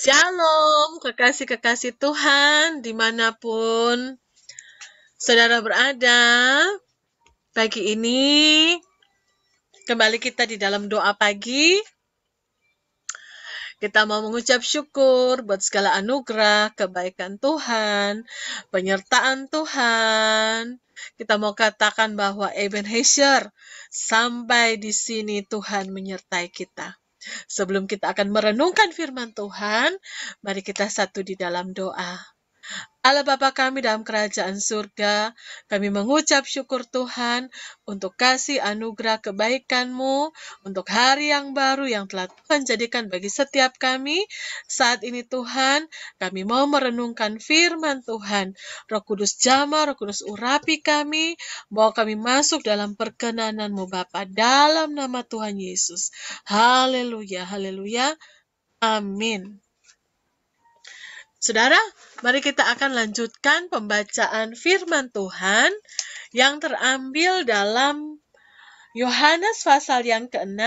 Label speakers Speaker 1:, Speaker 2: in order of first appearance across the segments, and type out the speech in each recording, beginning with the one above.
Speaker 1: Shalom, kekasih-kekasih Tuhan, dimanapun saudara berada. Pagi ini, kembali kita di dalam doa pagi. Kita mau mengucap syukur buat segala anugerah, kebaikan Tuhan, penyertaan Tuhan. Kita mau katakan bahwa Ebenezer, sampai di sini Tuhan menyertai kita. Sebelum kita akan merenungkan firman Tuhan, mari kita satu di dalam doa. Allah Bapa kami dalam kerajaan surga, kami mengucap syukur Tuhan untuk kasih anugerah kebaikan-Mu, untuk hari yang baru yang telah Tuhan jadikan bagi setiap kami. Saat ini Tuhan, kami mau merenungkan firman Tuhan. Roh Kudus jamah, Roh Kudus urapi kami, bawa kami masuk dalam perkenanan-Mu Bapa, dalam nama Tuhan Yesus. Haleluya, haleluya, amin. Saudara, mari kita akan lanjutkan pembacaan firman Tuhan yang terambil dalam Yohanes pasal yang ke-6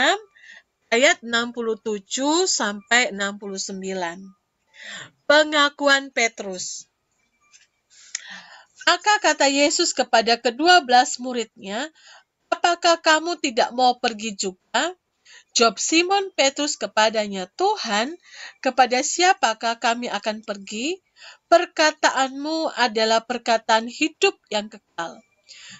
Speaker 1: ayat 67 sampai 69. Pengakuan Petrus. Maka kata Yesus kepada ke-12 muridnya, "Apakah kamu tidak mau pergi juga?" Jawab Simon Petrus kepadanya, "Tuhan, kepada siapakah kami akan pergi? Perkataanmu adalah perkataan hidup yang kekal.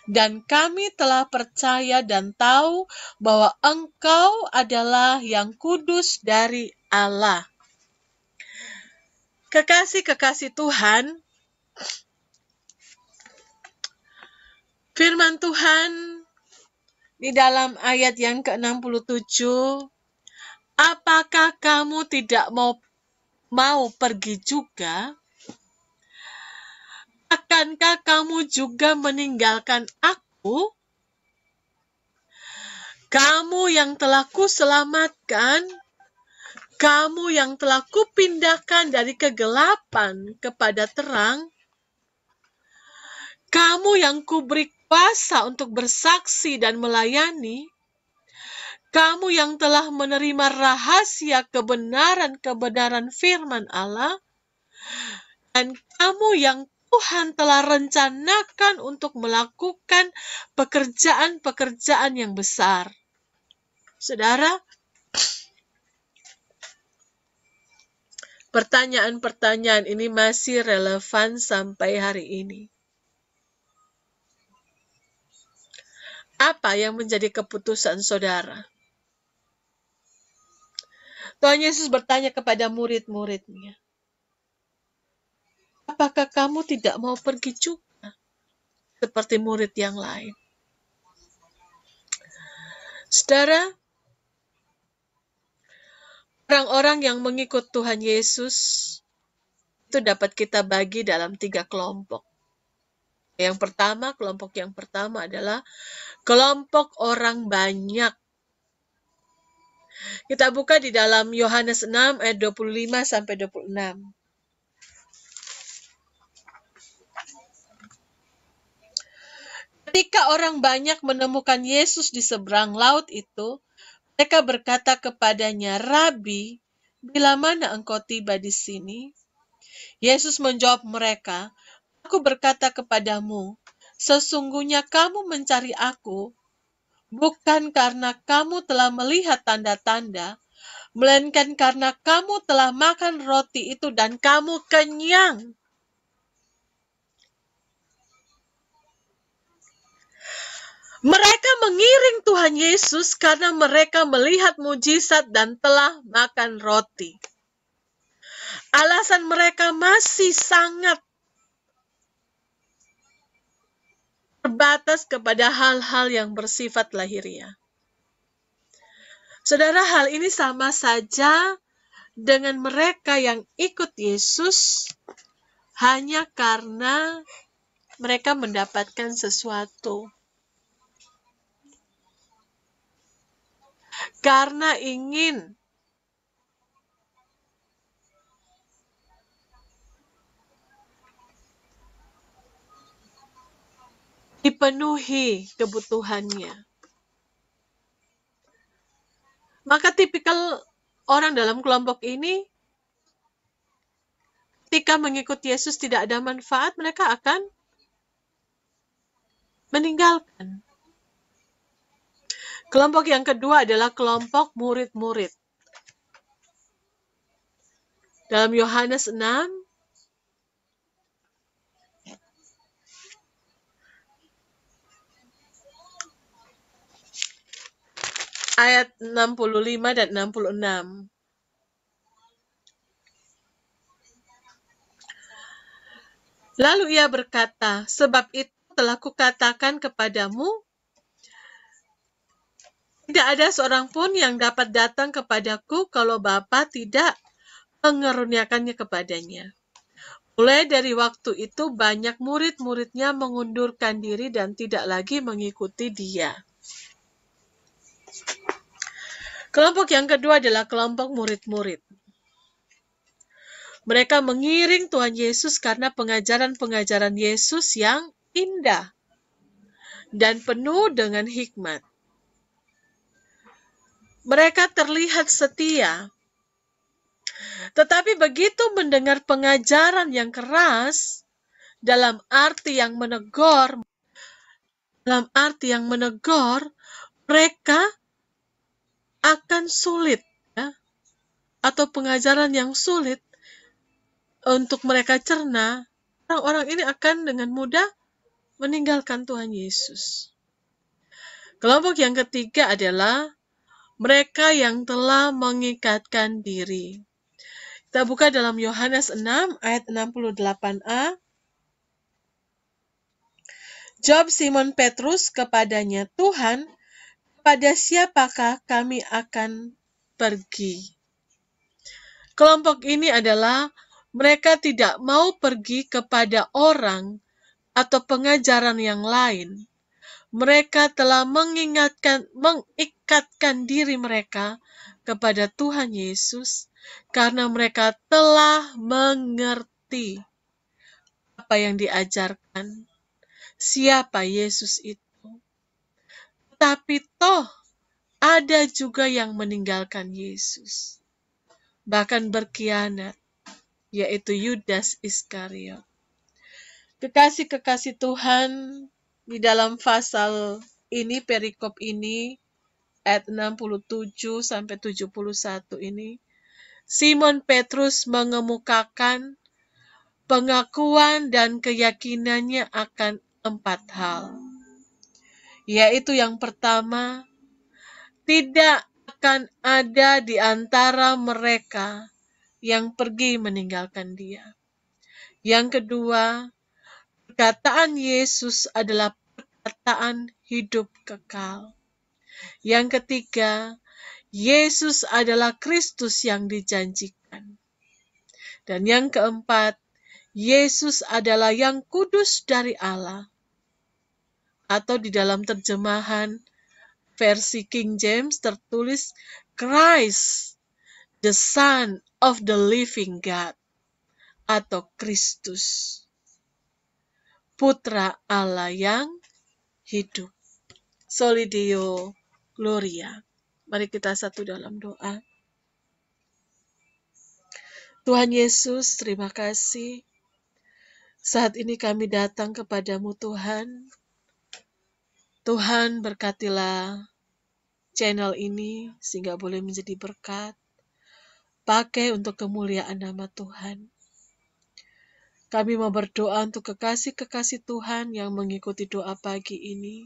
Speaker 1: Dan kami telah percaya dan tahu bahwa Engkau adalah yang kudus dari Allah." Kekasih-kekasih Tuhan, firman Tuhan di dalam ayat yang ke-67, apakah kamu tidak mau pergi juga? Akankah kamu juga meninggalkan aku? Kamu yang telah kuselamatkan, kamu yang telah kupindahkan dari kegelapan kepada terang, kamu yang kuberi kuasa untuk bersaksi dan melayani, kamu yang telah menerima rahasia kebenaran-kebenaran firman Allah, dan kamu yang Tuhan telah rencanakan untuk melakukan pekerjaan-pekerjaan yang besar. Saudara, pertanyaan-pertanyaan ini masih relevan sampai hari ini. Apa yang menjadi keputusan saudara? Tuhan Yesus bertanya kepada murid-muridnya, apakah kamu tidak mau pergi juga seperti murid yang lain? Saudara, orang-orang yang mengikut Tuhan Yesus itu dapat kita bagi dalam 3 kelompok. Kelompok yang pertama adalah kelompok orang banyak. Kita buka di dalam Yohanes 6 ayat 25 sampai 26. Ketika orang banyak menemukan Yesus di seberang laut itu, mereka berkata kepadanya, "Rabi, bila mana engkau tiba di sini?" Yesus menjawab mereka, "Aku berkata kepadamu, sesungguhnya kamu mencari aku, bukan karena kamu telah melihat tanda-tanda, melainkan karena kamu telah makan roti itu dan kamu kenyang." Mereka mengiring Tuhan Yesus karena mereka melihat mujizat dan telah makan roti. Alasan mereka masih sangat terbatas kepada hal-hal yang bersifat lahiriah. Saudara, hal ini sama saja dengan mereka yang ikut Yesus hanya karena mereka mendapatkan sesuatu. Karena ingin dipenuhi kebutuhannya. Maka tipikal orang dalam kelompok ini ketika mengikuti Yesus tidak ada manfaat, mereka akan meninggalkan. Kelompok yang kedua adalah kelompok murid-murid. Dalam Yohanes 6, ayat 65 dan 66. Lalu ia berkata, sebab itu telah kukatakan kepadamu, tidak ada seorang pun yang dapat datang kepadaku kalau Bapa tidak mengeruniakannya kepadanya. Mulai dari waktu itu banyak murid-muridnya mengundurkan diri dan tidak lagi mengikuti dia. Kelompok yang kedua adalah kelompok murid-murid. Mereka mengiring Tuhan Yesus karena pengajaran-pengajaran Yesus yang indah dan penuh dengan hikmat. Mereka terlihat setia, tetapi begitu mendengar pengajaran yang keras, dalam arti yang menegur, mereka akan sulit, ya, atau pengajaran yang sulit untuk mereka cerna, orang-orang ini akan dengan mudah meninggalkan Tuhan Yesus. Kelompok yang ketiga adalah mereka yang telah mengikatkan diri. Kita buka dalam Yohanes 6 ayat 68a. Jawab Simon Petrus kepadanya, Tuhan, kepada siapakah kami akan pergi? Kelompok ini adalah mereka tidak mau pergi kepada orang atau pengajaran yang lain. Mereka telah mengikatkan diri mereka kepada Tuhan Yesus karena mereka telah mengerti apa yang diajarkan, siapa Yesus itu. Tapi toh ada juga yang meninggalkan Yesus, bahkan berkhianat, yaitu Yudas Iskariot. Kekasih-kekasih Tuhan, di dalam pasal ini, perikop ini, ayat 67 sampai 71 ini, Simon Petrus mengemukakan pengakuan dan keyakinannya akan 4 hal. Yaitu yang pertama, tidak akan ada di antara mereka yang pergi meninggalkan dia. Yang kedua, perkataan Yesus adalah perkataan hidup kekal. Yang ketiga, Yesus adalah Kristus yang dijanjikan. Dan yang keempat, Yesus adalah yang kudus dari Allah. Atau di dalam terjemahan versi King James tertulis Christ, the Son of the Living God, atau Kristus, Putra Allah yang hidup. Soli Deo Gloria. Mari kita satu dalam doa. Tuhan Yesus, terima kasih. Saat ini kami datang kepadamu Tuhan. Tuhan berkatilah channel ini sehingga boleh menjadi berkat. Pakai untuk kemuliaan nama Tuhan. Kami mau berdoa untuk kekasih-kekasih Tuhan yang mengikuti doa pagi ini.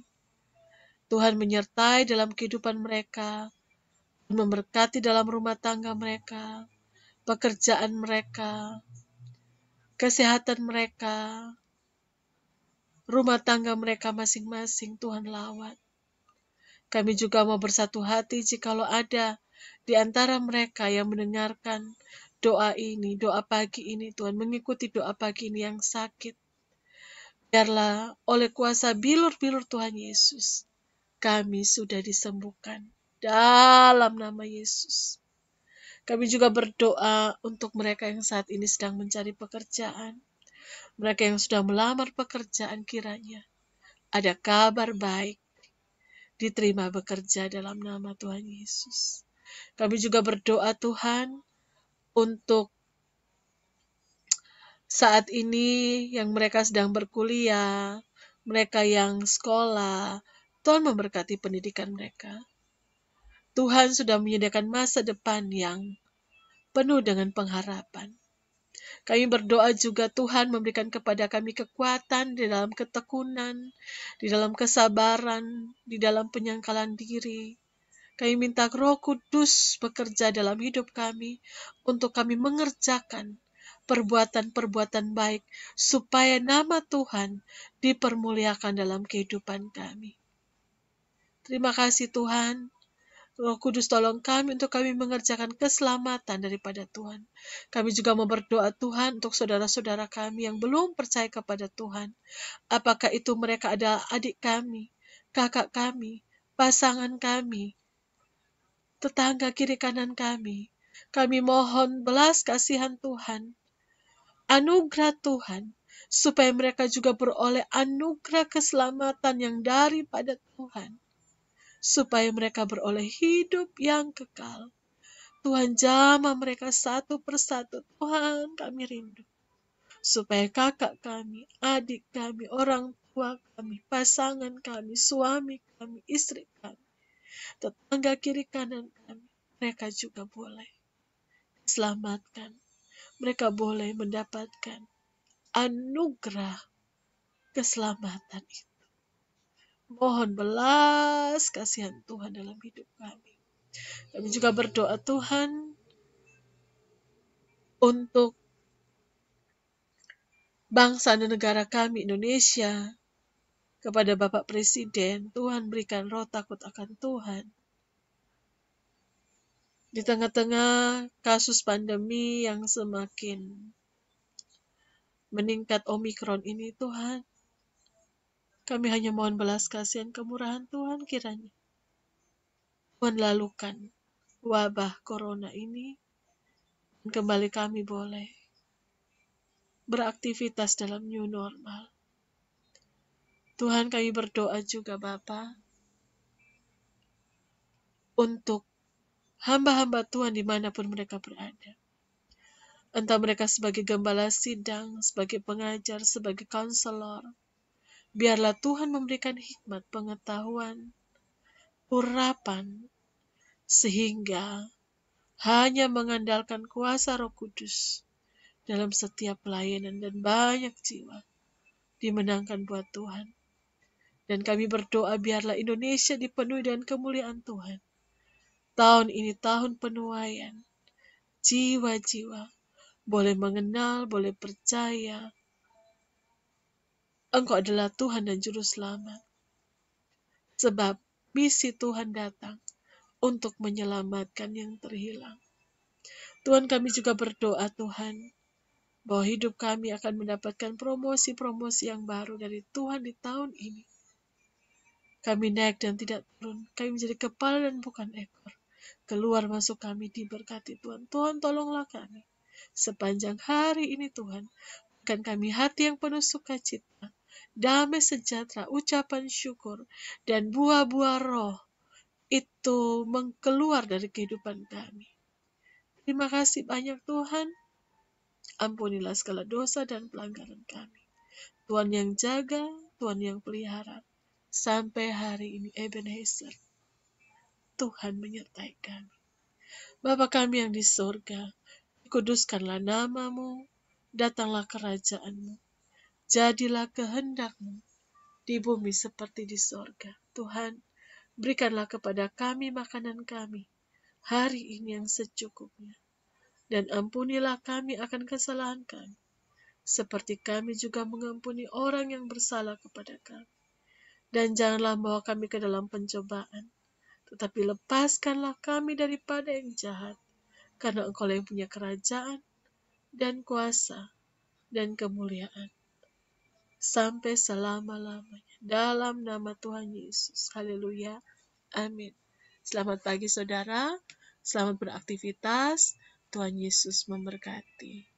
Speaker 1: Tuhan menyertai dalam kehidupan mereka, memberkati dalam rumah tangga mereka, pekerjaan mereka, kesehatan mereka, rumah tangga mereka masing-masing. Tuhan lawat. Kami juga mau bersatu hati jikalau ada di antara mereka yang mendengarkan doa ini, doa pagi ini, Tuhan, mengikuti doa pagi ini yang sakit. Biarlah oleh kuasa bilur-bilur Tuhan Yesus, kami sudah disembuhkan dalam nama Yesus. Kami juga berdoa untuk mereka yang saat ini sedang mencari pekerjaan. Mereka yang sudah melamar pekerjaan, kiranya ada kabar baik, diterima bekerja dalam nama Tuhan Yesus. Kami juga berdoa Tuhan untuk saat ini yang mereka sedang berkuliah, mereka yang sekolah, Tuhan memberkati pendidikan mereka. Tuhan sudah menyediakan masa depan yang penuh dengan pengharapan. Kami berdoa juga Tuhan memberikan kepada kami kekuatan di dalam ketekunan, di dalam kesabaran, di dalam penyangkalan diri. Kami minta Roh Kudus bekerja dalam hidup kami untuk kami mengerjakan perbuatan-perbuatan baik supaya nama Tuhan dipermuliakan dalam kehidupan kami. Terima kasih Tuhan. Roh Kudus tolong kami untuk kami mengerjakan keselamatan daripada Tuhan. Kami juga mau berdoa Tuhan untuk saudara-saudara kami yang belum percaya kepada Tuhan. Apakah itu mereka adalah adik kami, kakak kami, pasangan kami, tetangga kiri kanan kami. Kami mohon belas kasihan Tuhan, anugerah Tuhan, supaya mereka juga beroleh anugerah keselamatan yang daripada Tuhan, supaya mereka beroleh hidup yang kekal. Tuhan jamah mereka satu persatu. Tuhan, kami rindu supaya kakak kami, adik kami, orang tua kami, pasangan kami, suami kami, istri kami, tetangga kiri kanan kami, mereka juga boleh diselamatkan. Mereka boleh mendapatkan anugerah keselamatan itu. Mohon belas kasihan Tuhan dalam hidup kami. Kami juga berdoa Tuhan untuk bangsa dan negara kami Indonesia, kepada Bapak Presiden. Tuhan berikan roh takut akan Tuhan. Di tengah-tengah kasus pandemi yang semakin meningkat Omikron ini, Tuhan, kami hanya mohon belas kasihan kemurahan Tuhan kiranya. Tuhan lalukan wabah corona ini, dan kembali kami boleh beraktivitas dalam new normal. Tuhan, kami berdoa juga Bapa untuk hamba-hamba Tuhan dimanapun mereka berada. Entah mereka sebagai gembala sidang, sebagai pengajar, sebagai konselor. Biarlah Tuhan memberikan hikmat, pengetahuan, urapan, sehingga hanya mengandalkan kuasa Roh Kudus dalam setiap pelayanan dan banyak jiwa dimenangkan buat Tuhan. Dan kami berdoa biarlah Indonesia dipenuhi dengan kemuliaan Tuhan. Tahun ini tahun penuaian, jiwa-jiwa boleh mengenal, boleh percaya Engkau adalah Tuhan dan Juru Selamat. Sebab misi Tuhan datang untuk menyelamatkan yang terhilang. Tuhan, kami juga berdoa Tuhan, bahwa hidup kami akan mendapatkan promosi-promosi yang baru dari Tuhan di tahun ini. Kami naik dan tidak turun. Kami menjadi kepala dan bukan ekor. Keluar masuk kami diberkati Tuhan. Tuhan, tolonglah kami. Sepanjang hari ini Tuhan, berikan kami hati yang penuh sukacita, damai sejahtera, ucapan syukur, dan buah-buah roh itu mengkeluar dari kehidupan kami. Terima kasih banyak Tuhan. Ampunilah segala dosa dan pelanggaran kami. Tuhan yang jaga, Tuhan yang pelihara. Sampai hari ini Ebenezer, Tuhan menyertai kami. Bapa kami yang di surga, dikuduskanlah namamu, datanglah kerajaanmu, jadilah kehendakmu di bumi seperti di sorga. Tuhan, berikanlah kepada kami makanan kami hari ini yang secukupnya. Dan ampunilah kami akan kesalahan kami, seperti kami juga mengampuni orang yang bersalah kepada kami. Dan janganlah membawa kami ke dalam pencobaan, tetapi lepaskanlah kami daripada yang jahat, karena Engkau yang punya kerajaan dan kuasa dan kemuliaan sampai selama-lamanya. Dalam nama Tuhan Yesus. Haleluya. Amin. Selamat pagi saudara. Selamat beraktivitas. Tuhan Yesus memberkati.